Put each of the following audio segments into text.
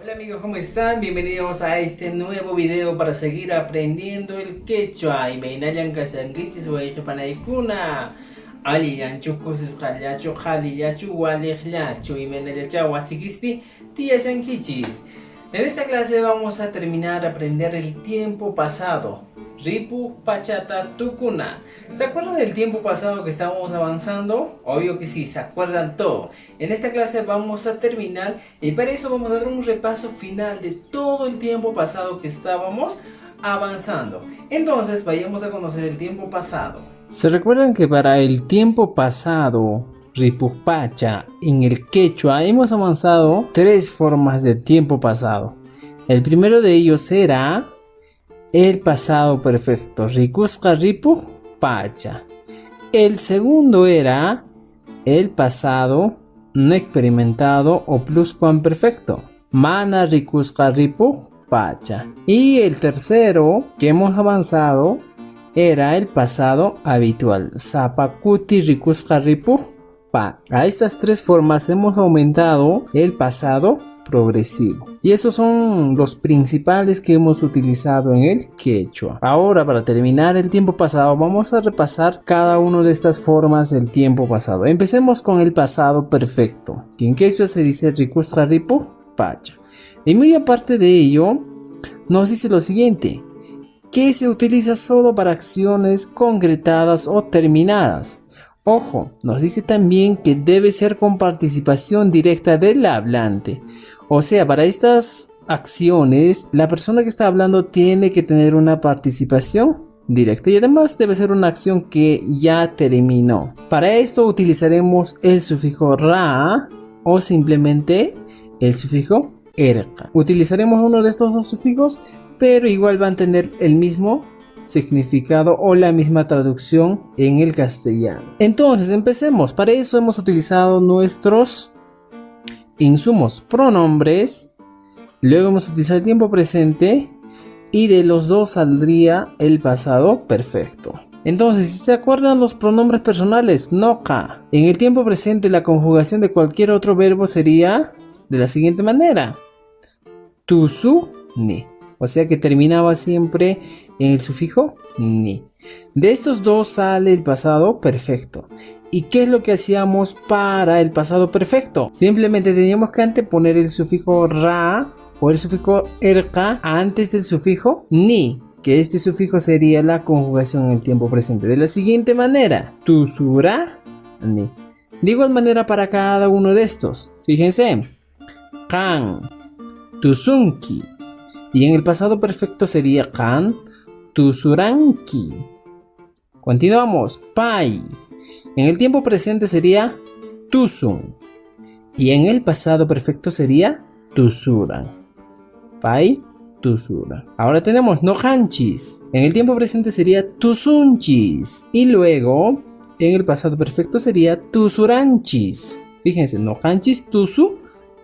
Hola amigos, ¿cómo están? Bienvenidos a este nuevo video para seguir aprendiendo el quechua. Y me inayan kasangichis wa panaykuna. Ali yanchu kusis kallachu jali yachu wali hlachu y menayacha wasigispi tía sangichis. En esta clase vamos a terminar a aprender el tiempo pasado. Ripu Pachata Tukuna. ¿Se acuerdan del tiempo pasado que estábamos avanzando? Obvio que sí, se acuerdan todo. En esta clase vamos a terminar y para eso vamos a dar un repaso final de todo el tiempo pasado que estábamos avanzando. Entonces vayamos a conocer el tiempo pasado. ¿Se recuerdan que para el tiempo pasado, Ripupacha, en el quechua hemos avanzado tres formas de tiempo pasado? El primero de ellos era el pasado perfecto, Rikusqa Ripu Pacha. El segundo era el pasado no experimentado o pluscuamperfecto, Mana Rikusqa Ripu Pacha. Y el tercero que hemos avanzado era el pasado habitual, Sapakuti Rikusqa Ripu Pa. A estas tres formas hemos aumentado el pasado progresivo. Y estos son los principales que hemos utilizado en el quechua. Ahora, para terminar el tiempo pasado, vamos a repasar cada una de estas formas del tiempo pasado. Empecemos con el pasado perfecto, que en quechua se dice Rikusqa Ripu Pacha. Y muy aparte de ello, nos dice lo siguiente, que se utiliza solo para acciones concretadas o terminadas. Ojo, nos dice también que debe ser con participación directa del hablante. O sea, para estas acciones, la persona que está hablando tiene que tener una participación directa y además debe ser una acción que ya terminó. Para esto utilizaremos el sufijo ra o simplemente el sufijo erca. Utilizaremos uno de estos dos sufijos, pero igual van a tener el mismo significado o la misma traducción en el castellano. Entonces empecemos. Para eso hemos utilizado nuestros insumos, pronombres, luego hemos utilizado el tiempo presente y de los dos saldría el pasado perfecto. Entonces, si se acuerdan los pronombres personales, noka, en el tiempo presente la conjugación de cualquier otro verbo sería de la siguiente manera: tusu ni. O sea que terminaba siempre en el sufijo ni. De estos dos sale el pasado perfecto. ¿Y qué es lo que hacíamos para el pasado perfecto? Simplemente teníamos que anteponer el sufijo ra o el sufijo erka antes del sufijo ni, que este sufijo sería la conjugación en el tiempo presente. De la siguiente manera, tusura ni. De igual manera para cada uno de estos. Fíjense, kan, tusunki. Y en el pasado perfecto sería kan tusuranki. Continuamos. Pai. En el tiempo presente sería tusun. Y en el pasado perfecto sería tusuran. Pai, tusuran. Ahora tenemos nohanchis. En el tiempo presente sería tusunchis. Y luego en el pasado perfecto sería tusuranchis. Fíjense, nohanchis, tusu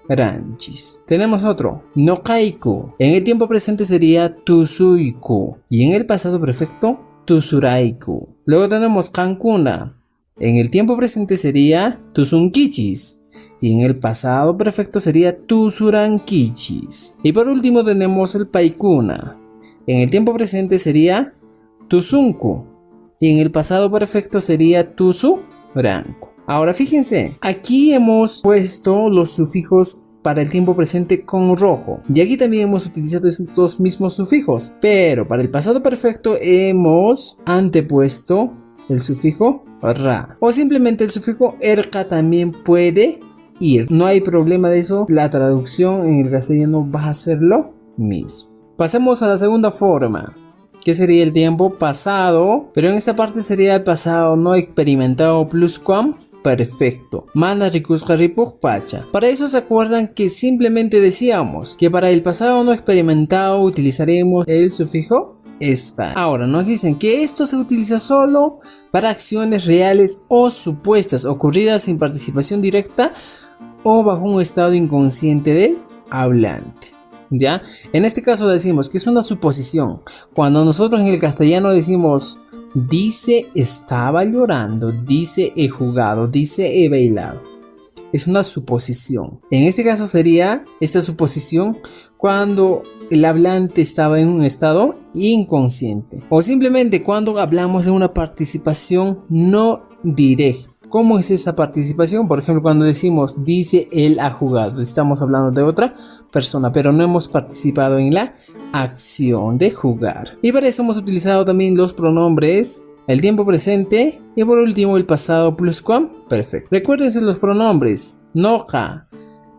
ranchis. Tenemos otro, nokaiku. En el tiempo presente sería tusuiku y en el pasado perfecto tusuraiku. Luego tenemos kankuna. En el tiempo presente sería tusunkichis y en el pasado perfecto sería tusurankichis. Y por último tenemos el paikuna. En el tiempo presente sería tusunku y en el pasado perfecto sería tusuranku. Ahora fíjense, aquí hemos puesto los sufijos para el tiempo presente con rojo. Y aquí también hemos utilizado estos mismos sufijos. Pero para el pasado perfecto hemos antepuesto el sufijo ra. O simplemente el sufijo erca también puede ir. No hay problema de eso. La traducción en el castellano va a ser lo mismo. Pasemos a la segunda forma, que sería el tiempo pasado. Pero en esta parte sería el pasado no experimentado pluscuam perfecto. Mana Rikusqa Ripu Pacha. Para eso se acuerdan que simplemente decíamos que para el pasado no experimentado utilizaremos el sufijo esta. Ahora nos dicen que esto se utiliza solo para acciones reales o supuestas ocurridas sin participación directa o bajo un estado inconsciente del hablante. ¿Ya? En este caso decimos que es una suposición. Cuando nosotros en el castellano decimos dice estaba llorando, dice he jugado, dice he bailado. es una suposición. En este caso sería esta suposición cuando el hablante estaba en un estado inconsciente. O simplemente cuando hablamos de una participación no directa. ¿Cómo es esa participación? Por ejemplo, cuando decimos dice él ha jugado, estamos hablando de otra persona, pero no hemos participado en la acción de jugar. Y para eso hemos utilizado también los pronombres, el tiempo presente y por último el pasado pluscuamperfecto. Recuérdense los pronombres noja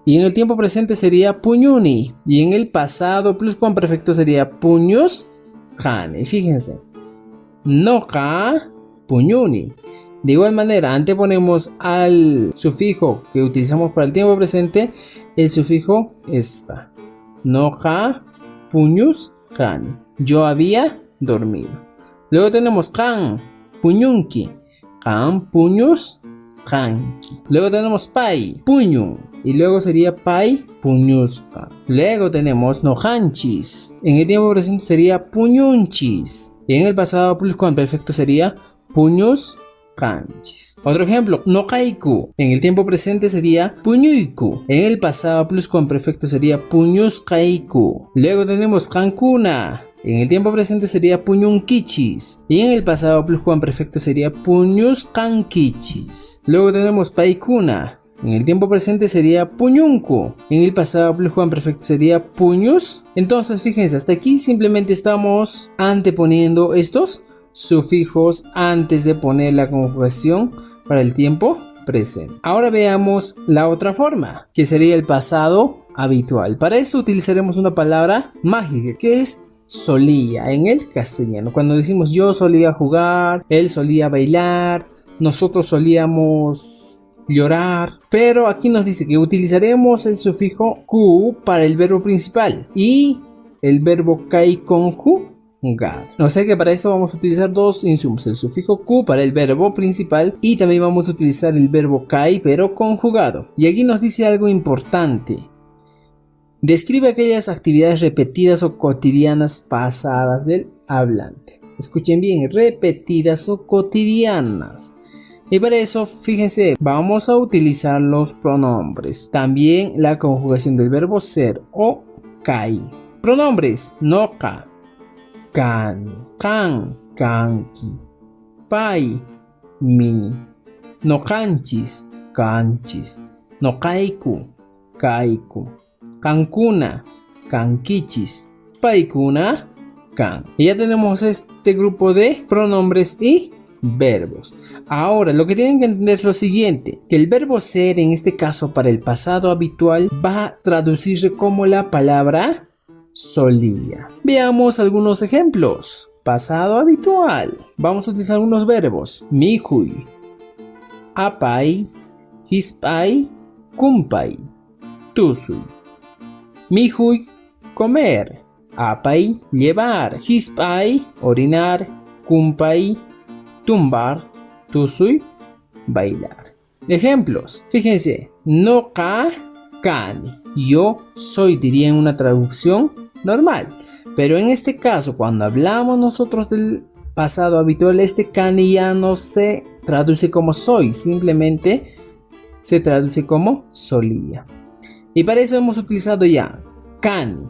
y en el tiempo presente sería puñuni y en el pasado pluscuamperfecto sería puñus jane. Fíjense, noja puñuni. De igual manera, anteponemos al sufijo que utilizamos para el tiempo presente el sufijo esta. Noja puñus jane. Yo había dormido. Luego tenemos kan puñunki. Kan puñus janki. Luego tenemos pai puñun. Y luego sería pai puñusca. Luego tenemos nojanchis. En el tiempo presente sería puñunchis. Y en el pasado pluscuamperfecto sería puñus kanchis. Otro ejemplo, no kaiku. En el tiempo presente sería puñuiku. En el pasado pluscuamperfecto sería puñus kaiku. Luego tenemos kankuna. En el tiempo presente sería puñunkichis. Y en el pasado pluscuamperfecto sería puñus kankichis. Luego tenemos paikuna. En el tiempo presente sería puñunku. En el pasado pluscuamperfecto sería puñus. Entonces fíjense, hasta aquí simplemente estamos anteponiendo estos sufijos antes de poner la conjugación para el tiempo presente. Ahora veamos la otra forma, que sería el pasado habitual. Para esto utilizaremos una palabra mágica, que es solía en el castellano. Cuando decimos yo solía jugar, él solía bailar, nosotros solíamos llorar. Pero aquí nos dice que utilizaremos el sufijo ku para el verbo principal y el verbo kai conjugado. O sea que para eso vamos a utilizar dos insumos, el sufijo ku para el verbo principal y también vamos a utilizar el verbo kai pero conjugado. Y aquí nos dice algo importante. Describe aquellas actividades repetidas o cotidianas pasadas del hablante. Escuchen bien, repetidas o cotidianas. Y para eso, fíjense, vamos a utilizar los pronombres. También la conjugación del verbo ser o kai. Pronombres, noka, kani, kan, kanki, pai, mi, no kanchis, kanchis, no kaiku, kaiku, kankuna, kankichis, paikuna, kan. Y ya tenemos este grupo de pronombres y verbos. Ahora lo que tienen que entender es lo siguiente, que el verbo ser en este caso para el pasado habitual va a traducirse como la palabra solía. Veamos algunos ejemplos. Pasado habitual. Vamos a utilizar unos verbos. Mihui, apai, hispai, kumpai, tusui. Mihui, comer. Apai, llevar. Hispai, orinar. Kumpai, tumbar. Tusui, bailar. Ejemplos. Fíjense. No ka, kani. Yo soy, diría en una traducción normal. Pero en este caso, cuando hablamos nosotros del pasado habitual, este kani ya no se traduce como soy, simplemente se traduce como solía. Y para eso hemos utilizado ya kani.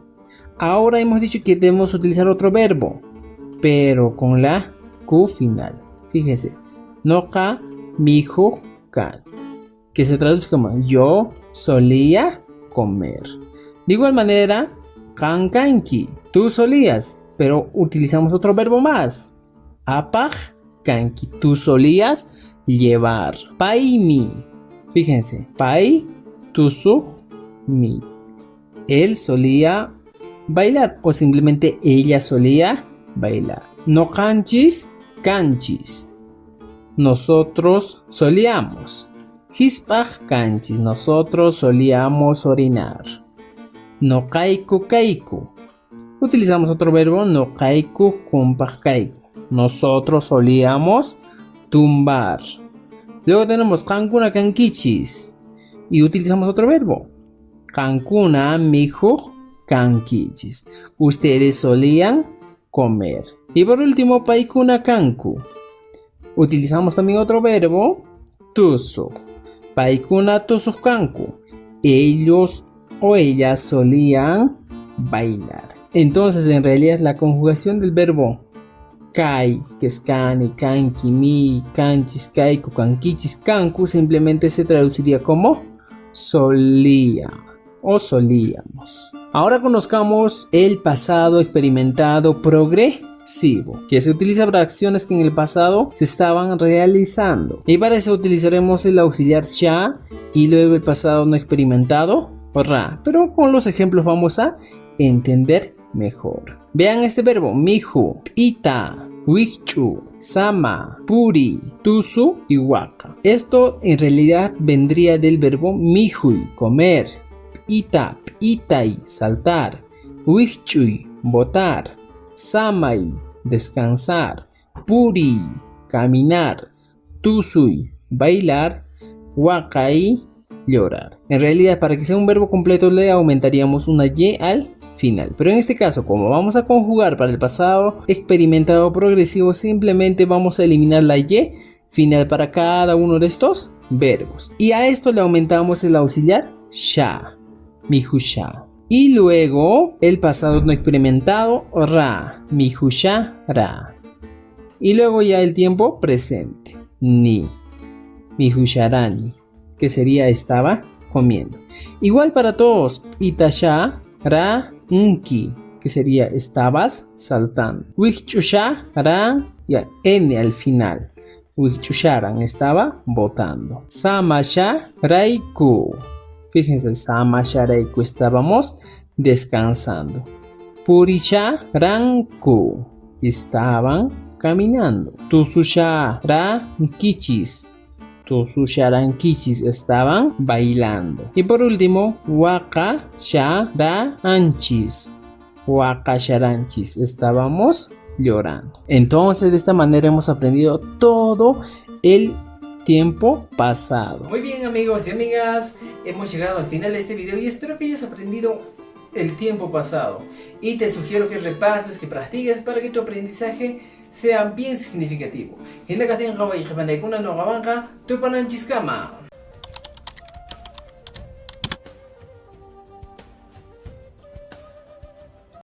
Ahora hemos dicho que debemos utilizar otro verbo, pero con la ku final. Fíjense, no ka mihu kan, que se traduce como yo solía comer. De igual manera, kankanki, tú solías, pero utilizamos otro verbo más. Apaj kanki, tú solías llevar. Pai mi, fíjense, pai tusuj mi, él solía bailar o simplemente ella solía bailar. No kanchis, kanchis, nosotros solíamos. Hispaj kanchis, nosotros solíamos orinar. No kaiku kaiku, utilizamos otro verbo. No kaiku kumpaj kaiku, nosotros solíamos tumbar. Luego tenemos kankuna kankichis y utilizamos otro verbo. Kankuna mihu kankichis, ustedes solían comer. Y por último, paikuna kanku, utilizamos también otro verbo. Tusu, Paikuna tusujkanku. Ellos o ellas solían bailar. Entonces, en realidad, la conjugación del verbo kai, que es kani, kanki, mi, kanchis, kaiku, kankichis, kanku, simplemente se traduciría como solía o solíamos. Ahora conozcamos el pasado experimentado progresivo, que se utiliza para acciones que en el pasado se estaban realizando. Y para eso utilizaremos el auxiliar sha y luego el pasado no experimentado, ra. Pero con los ejemplos vamos a entender mejor. Vean este verbo: miju, ita, wichu, sama, puri, tusu y waka. Esto en realidad vendría del verbo mijuy, comer, ita, itai, saltar, wichuy, botar, samai, descansar, puri, caminar, tusuy, bailar, wakai, llorar. En realidad, para que sea un verbo completo le aumentaríamos una y al final, pero en este caso, como vamos a conjugar para el pasado experimentado progresivo, simplemente vamos a eliminar la y final para cada uno de estos verbos, y a esto le aumentamos el auxiliar sha, mihusha, y luego el pasado no experimentado ra, mihusha, ra, y luego ya el tiempo presente ni, mihusharani, que sería estaba comiendo. Igual para todos, itasha, ra, nki, que sería estabas saltando. Wichusha, ra, ya n al final. Wichusharan, estaba botando. Samasha, raiku. Fíjense, samasha, raiku, estábamos descansando. Purisha, ranku, estaban caminando. Tususha, ra, nkichis. Tususharankichis, estaban bailando. Y por último, waka sharanchis. Waka sharanchis, estábamos llorando. Entonces, de esta manera hemos aprendido todo el tiempo pasado. Muy bien, amigos y amigas, hemos llegado al final de este video y espero que hayas aprendido el tiempo pasado. Y te sugiero que repases, que practiques para que tu aprendizaje sea bien significativo. Hinda kating kawai khapanaykuna no kawanka tupanan chiskama.